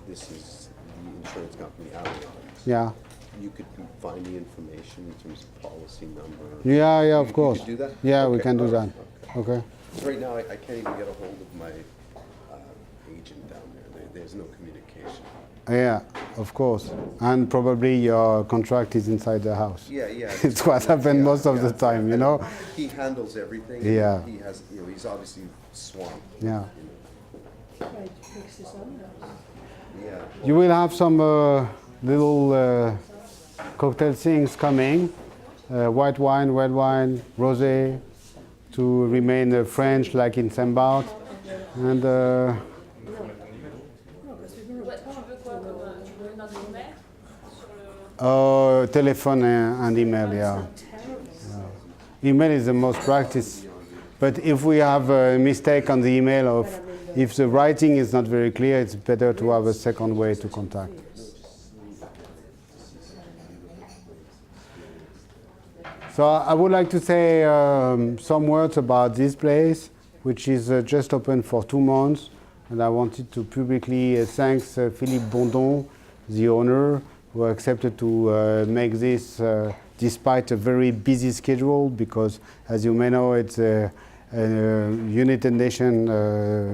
this is the insurance company, Allianz. Yeah. You could find the information in terms of policy number. Yeah, of course. You could do that? Yeah, we Okay, can do all that. right, Okay. So right now, I can't even get a hold of my agent down there. There's no communication. Yeah, of course. And probably your contract is inside the house. Yeah, yeah. It's what happens most of the time, you know? He handles everything. Yeah. He has, he's obviously swamped. Yeah. Try to fix this on now. Yeah. You will have some little cocktail things coming. White wine, red wine, rosé, to remain French like in Saint-Barth. And telephone and email, yeah. Email is the most practiced. But if we have a mistake on the email, of if the writing is not very clear, it's better to have a second way to contact. So I would like to say some words about this place, which is just open for 2 months. And I wanted to publicly thank Philippe Bondon, the owner, who accepted to make this despite a very busy schedule, because as you may know, it's a United Nations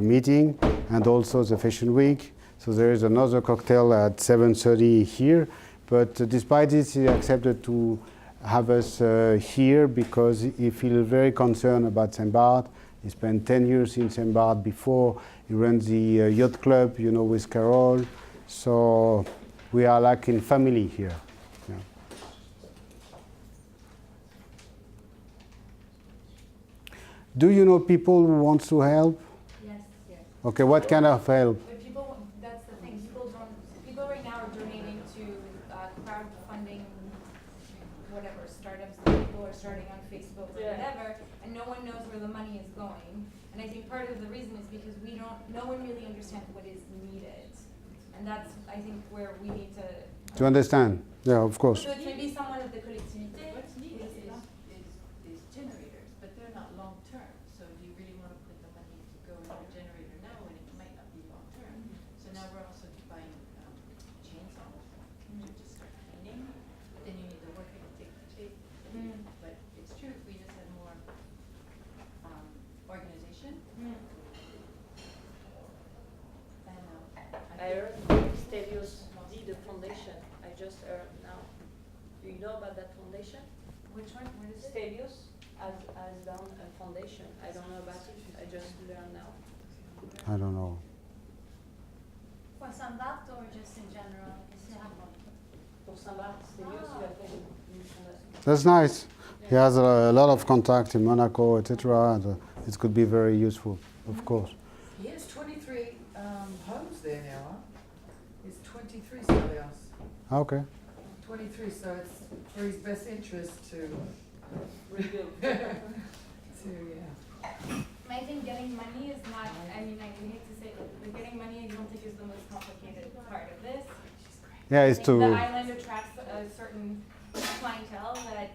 meeting and also the Fashion Week. So there is another cocktail at 7:30 here. But despite this, he accepted to have us here because he feels very concerned about Saint-Barth. He spent 10 years in Saint-Barth before. He runs the yacht club, you know, with Carol. So we are like in family here. Yeah. Do you know people who want to help? Yes. Yes. Okay, what kind of help? But people, that's the thing, people right now are donating to crowdfunding, whatever, startups that people are starting on Facebook or whatever, and no one knows where the money is going. And I think part of the reason is because no one really understands what is needed. And that's, I think, where we need to understand, yeah, of course. So it's maybe someone of the collectivité. What's needed is generators, but they're not long term. So do you really want to put the money to go into a generator now when it might not be long term? So now we're also buying chainsaws to just start cleaning. But then you need the worker to take the tape. But it's true, if we just had more organization. And I heard Stelios did a foundation. I just heard now. Do you know about that foundation? Which one? What is it? Stelios has done a foundation. I don't know about it. I just learned now. I don't know. For Saint-Barth or just in general? Pour Saint-Barth, Stelios, il a fait une fondation. That's nice. He has a lot of contact in Monaco, etc. And it could be very useful, of course. He has 23 homes there now, huh? It's 23 Stelios. Okay. 23, so it's for his best interest to rebuild. I think getting money is not, I mean, I hate to say it, but getting money I don't think is the most complicated part of this. Yeah, it's I think to... the island attracts a certain clientele that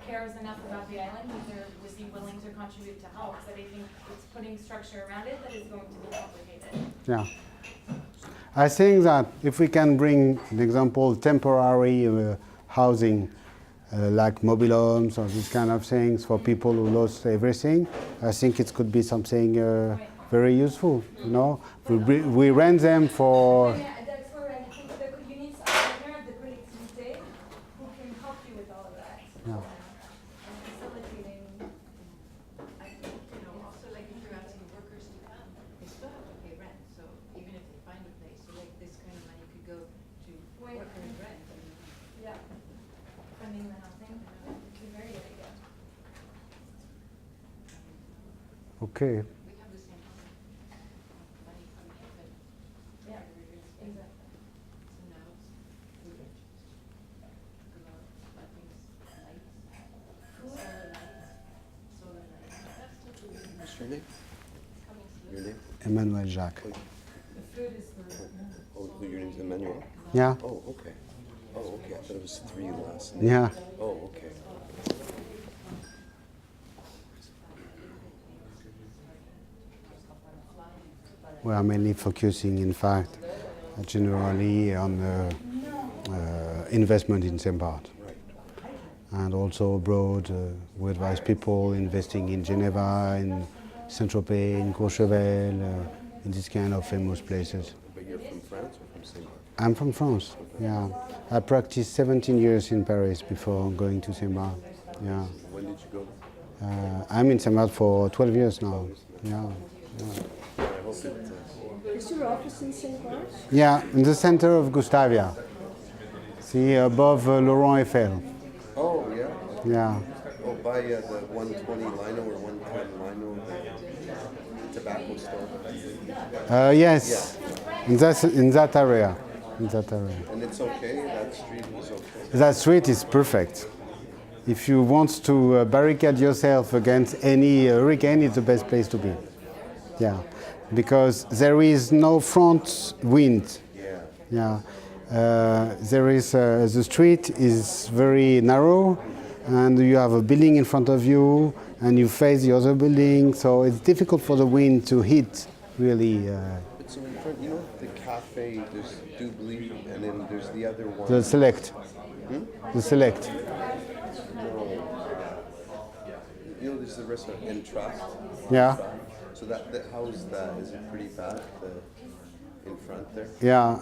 cares enough about the island that would be willing to contribute to help, but I think it's putting structure around it that is going to be complicated. Yeah. I think that if we can bring, an example, temporary housing, like mobile homes or these kind of things for people who lost everything, I think it could be something very useful, you know. We rent them for... That's where I think you need a partner of the collectivité who can help you with all of that. Yeah. And facilitating. I think, also like if you're asking workers to come, they still have to pay rent. So even if they find a place, so like this kind of money could go to workers' rent. Yeah. Funding the housing. It's a very good idea. Okay. We have the same money coming in, but Yeah, exactly. so now it's food, solar lights. What's your name? Coming soon. Your name? Emmanuel Jacques. The food is the, Oh, your name's Emmanuel? Yeah. Oh, okay. Oh, okay. I thought it was 3 last name. Yeah. Oh, okay. We are mainly focusing, in fact, generally on investment in Saint-Barth. And also abroad, we advise people investing in Geneva, in Saint-Tropez, in Courchevel, in these kind of famous places. But you're from France or from Saint-Barth? I'm from France, yeah. I practiced 17 years in Paris before going to Saint-Barth, yeah. When did you go? I'm in Saint-Barth for 12 years now, yeah. I hope it... Is your office in St. Barth? Yeah, in the center of Gustavia. See, above Laurent Eiffel. Oh, yeah? Yeah. Oh, by the 120 Lino or 110 Lino tobacco store? Yes, in that area. In that area. And it's okay? That street is okay? That street is perfect. If you want to barricade yourself against any hurricane, it's the best place to be. Yeah, because there is no front wind. Yeah. Yeah. There is the street is very narrow, and you have a building in front of you, and you face the other building, so it's difficult for the wind to hit. Really. But so in front, you know, the cafe, there's Doubly, and then there's the other one. The Select. The Select. No. You know, there's the restaurant Entrust. Yeah. So that how is that? Is it pretty bad? In front there? Yeah,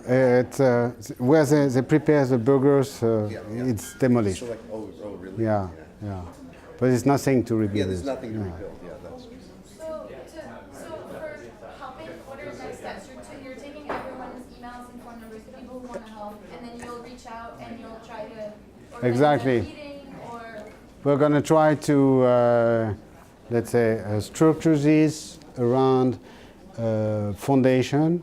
where they prepare the burgers, it's demolished. So like, oh really? Yeah, yeah. But it's nothing to rebuild. Yeah, there's nothing to rebuild. Yeah, that's true. So for helping, what are next steps? You're taking everyone's emails and phone numbers, the people who want to help, and then you'll reach out and you'll try to organize Exactly. a meeting, or We're going to try to, let's say, structure this around foundation.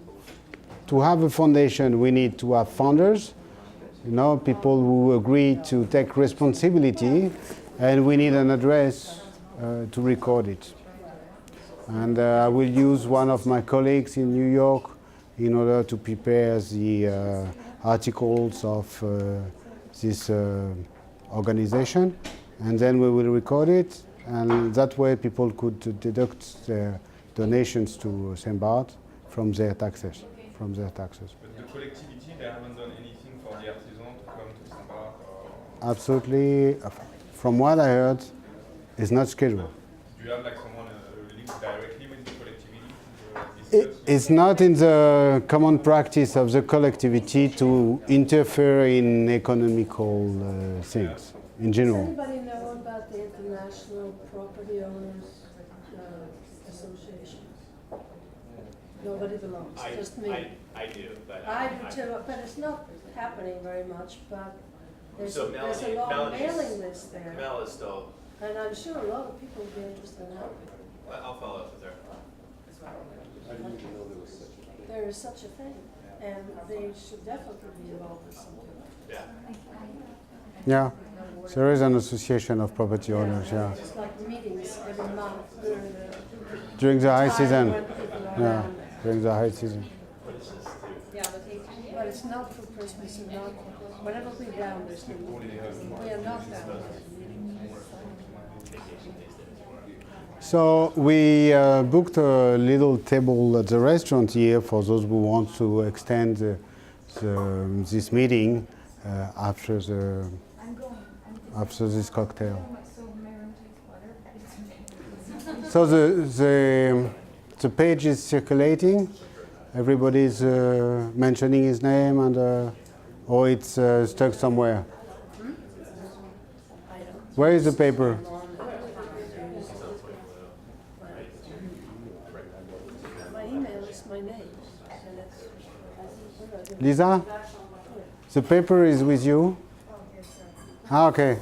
To have a foundation, we need to have founders, you know, people who agree to take responsibility, and we need an address to record it. And I will use one of my colleagues in New York in order to prepare the articles of this organization, and then we will record it, and that way people could deduct their donations to Saint-Barth from their taxes. But the collectivity, they haven't done anything for the artisans to come to Saint-Barth? Absolutely. From what I heard, it's not scheduled. Do you have like someone linked directly with the collectivity? It's not in the common practice of the collectivity to interfere in economical things in general. Does anybody know about the International Property Owners Association? Nobody belongs, just me. I do, but I do too, but it's not happening very much, but there's So there's a Melanie- long Melanie's- mailing list there. Mel is still. And I'm sure a lot of people would be interested in helping. I'll follow up with her. I didn't even know there was such a thing. There is such a thing, and they should definitely be involved with something. Yeah. Yeah, there is an association of property owners, yeah. It's like meetings every month During the high time season. when people are Yeah, around. during the high season. But it's not for Christmas and not, whenever we're down, there's no meeting. We are not down there. So we booked a little table at the restaurant here for those who want to extend this meeting after this cocktail. So the page is circulating. Everybody's mentioning his name, and or it's stuck somewhere. Where is the paper? My email is my name, and it's. Lisa? The paper is with you? Ah, okay.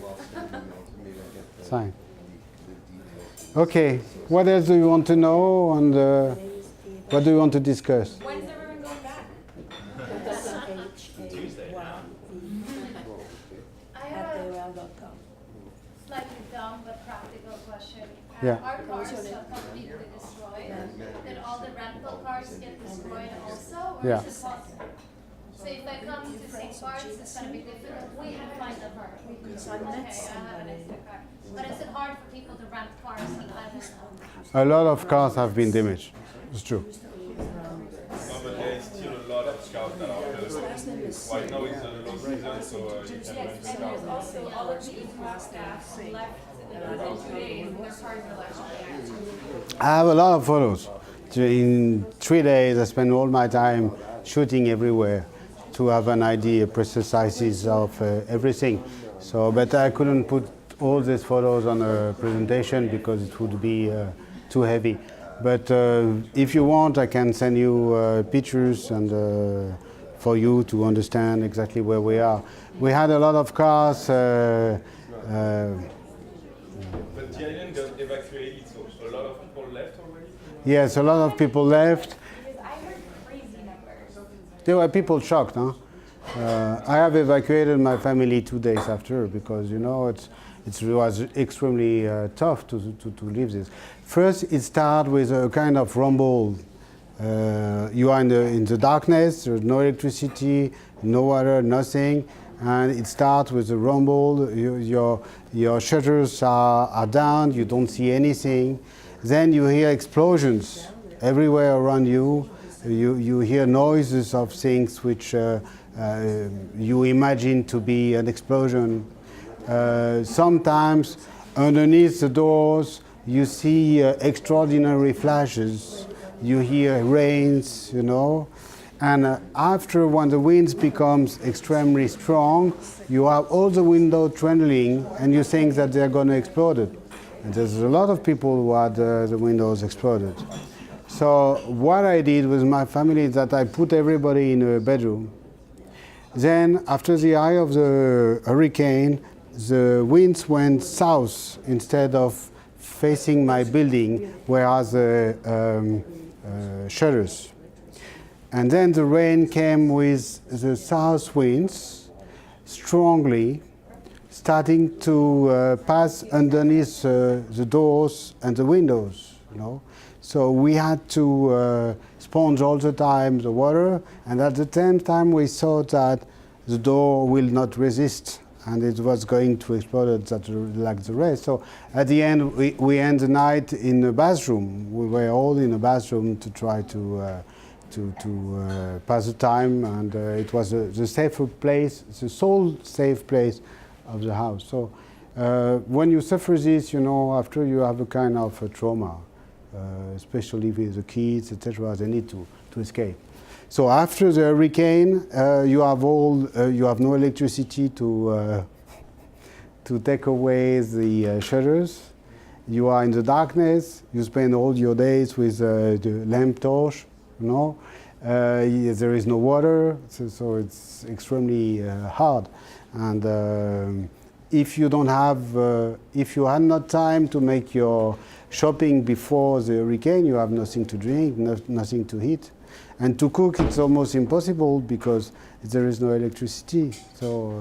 Fine. Okay. What else do you want to know, and what do you want to discuss? when's everyone going back? At AOL.com. Slightly dumb but practical question. Yeah. Our cars are completely destroyed. Then all the rental cars get destroyed also, or Yeah. is it possible? So if I come to St. Bart's, it's going to be difficult for me to find a car. Because I met Okay, I have an somebody. extra car. But is it hard for people to rent cars on islands? A lot of cars have been damaged. It's true. No, but there is still a lot of cars that are available. Right now it's a low season, so you can rent And cars. there's also all of the EMA staff left within 2 days, and their cars are left there. I have a lot of photos. In 3 days, I spent all my time shooting everywhere to have an idea, precise sizes of everything. So, but I couldn't put all these photos on a presentation because it would be too heavy. But if you want, I can send you pictures and for you to understand exactly where we are. We had a lot of cars. But the island got evacuated, so a lot of people left already? Yes, a lot of people left. Because I heard crazy numbers. There were people shocked, huh? I have evacuated my family 2 days after because, you know, it was extremely tough to live this. First, it started with a kind of rumble. You are in the darkness, there's no electricity, no water, nothing. And it starts with a rumble, your shutters are down, you don't see anything. Then you hear explosions everywhere around you. You hear noises of things which you imagine to be an explosion. Sometimes underneath the doors you see extraordinary flashes. You hear rains, you know. And after, when the winds becomes extremely strong, you have all the windows trembling and you think that they're going to explode. And there's a lot of people who had the windows exploded. So what I did with my family is that I put everybody in a bedroom. Then after the eye of the hurricane, the winds went south instead of facing my building, whereas the shutters. And then the rain came with the south winds strongly, starting to pass underneath the doors and the windows, you know. So we had to sponge all the time the water, and at the same time we thought that the door will not resist and it was going to explode like the rest. So at the end we end the night in the bathroom. We were all in the bathroom to try to pass the time, and it was the safer place, the sole safe place of the house. So when you suffer this, you know, after you have a kind of a trauma, especially with the kids, etc., they need to escape. So after the hurricane, you have no electricity to take away the shutters. You are in the darkness. You spend all your days with the lamp torch. You know, there is no water, so it's extremely hard. And if you don't have, if you had not time to make your shopping before the hurricane, you have nothing to drink, nothing to eat. And to cook, it's almost impossible because there is no electricity. So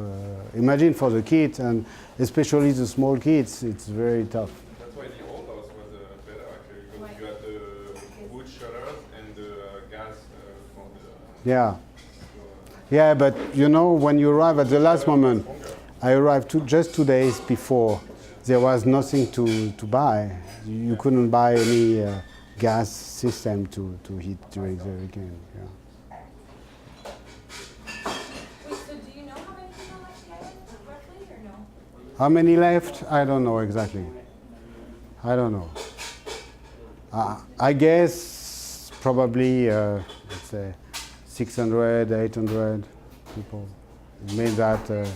imagine for the kids, and especially the small kids, it's very tough. That's why the old house was better actually, because you had the wood shutters and the gas for the... Yeah. Yeah, but you know, when you arrive at the last moment, I arrived just 2 days before. There was nothing to buy. You couldn't buy any gas system to heat during the hurricane. Yeah. Wait, so do you know how many people left the island, roughly, or no? How many left? I don't know exactly. I don't know. I guess probably, let's say, 600, 800 people. It means that.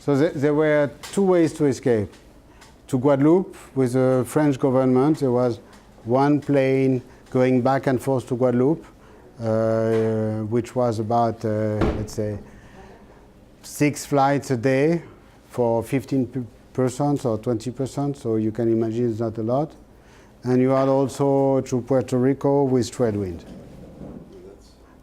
So there were two ways to escape. To Guadeloupe, with the French government, there was one plane going back and forth to Guadeloupe, which was about, let's say, 6 flights a day for 15 persons or 20 persons, so you can imagine it's not a lot. And you had also to Puerto Rico with trade wind.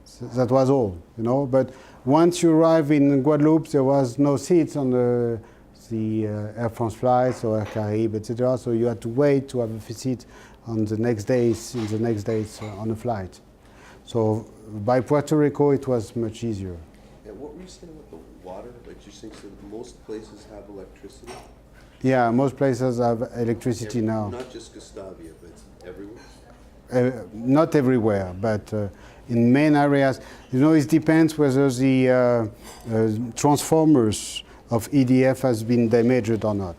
So that was all, you know. But once you arrive in Guadeloupe, there was no seats on the the Air France flights or Air Caraïbes, etc. So you had to wait to have a seat on the next days, on a flight. So by Puerto Rico, it was much easier. And what were you saying with the water? Like you're saying that most places have electricity? Yeah, most places have electricity now. Not just Gustavia, but everywhere? Not everywhere, but in main areas. You know, it depends whether the transformers of EDF has been damaged or not.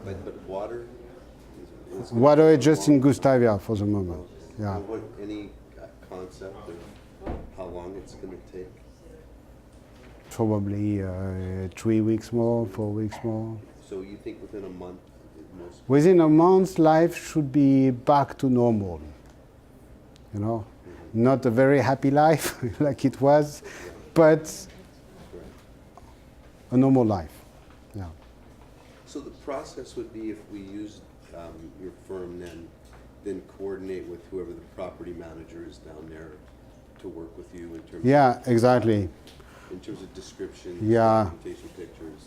But water? Water is just in Gustavia for the moment. Yeah. Any concept of how long it's going to take? Probably 3 weeks more, 4 weeks more. So you think within a month? Within a month, life should be back to normal. You know, not a very happy life like it was, but a normal life. Yeah. So the process would be if we used your firm, then coordinate with whoever the property manager is down there to work with you in terms. Yeah, exactly. In terms of description, yeah, documentation, pictures.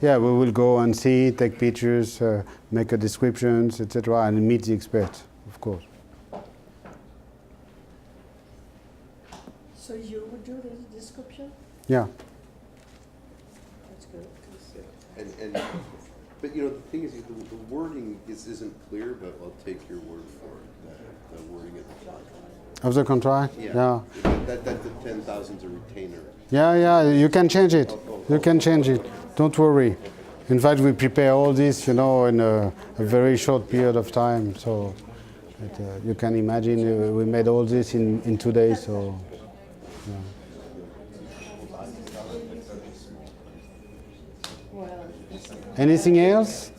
Yeah, we will go and see, take pictures, make a descriptions, etc., and meet the expert, of course. So you would do the description? Yeah. That's good. And but you know the thing is the wording isn't clear, but I'll take your word for it. The wording of the contract. Of the contract? Yeah. That the 10,000 is a retainer. Yeah, you can change it. You can change it. Don't worry. In fact, we prepare all this, you know, in a very short period of time. So you can imagine we made all this in 2 days. So. Yeah. Anything else?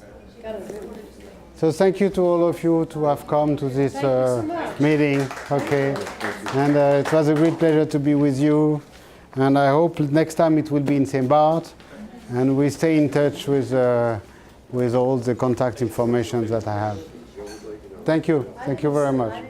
So thank you to all of you to have come to this meeting. Okay, and it was a great pleasure to be with you. And I hope next time it will be in Saint-Barth, and we stay in touch with all the contact information that I have. Thank you very much.